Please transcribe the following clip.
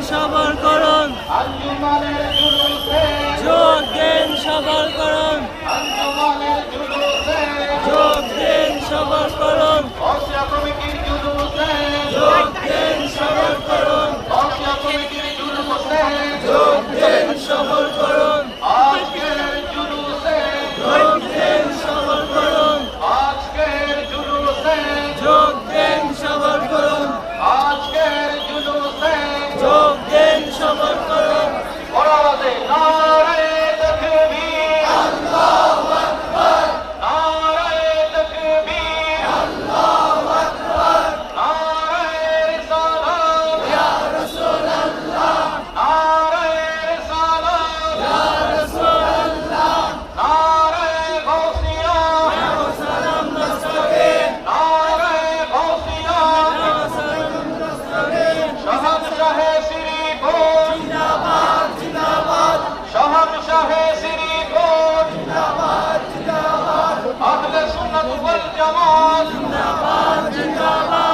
সবার করুন, আঞ্জুমানের জুলুসে যোগ দিন সবার করুন, আঞ্জুমানের জুলুসে যোগ দিন সবার করুন, বসিয়া কমিটির জুলুসে যোগ দিন সবার করুন, বসিয়া কমিটির জুলুসে যোগ দিন সবার করুন, আজকের জুলুসে যোগ দিন সবার করুন, আজকের জুলুসে যোগ দিন সবার করুন, আজকের জুলুসে যোগ দিন সবার করুন। বড় আওয়াজে নারায়ে তাকবীর আল্লাহু আকবার, নারায়ে তাকবীর আল্লাহু আকবার, নারায়ে রিসালাত ইয়া রাসূলুল্লাহ, নারায়ে রিসালাত ইয়া রাসূলুল্লাহ, নারায়ে গাউসিয়া ইয়া সালাম মুস্তাকিম, নারায়ে গাউসিয়া ইয়া সালাম মুস্তাকিম, শাহনশাহে শ্রীপুর জিন্দাবাদ জিন্দাবাদ, শাহনশাহে শ্রীপুর জিন্দাবাদ জিন্দাবাদ, আহলে সুন্নাত ওয়াল জামাত জিন্দাবাদ জিন্দাবাদ,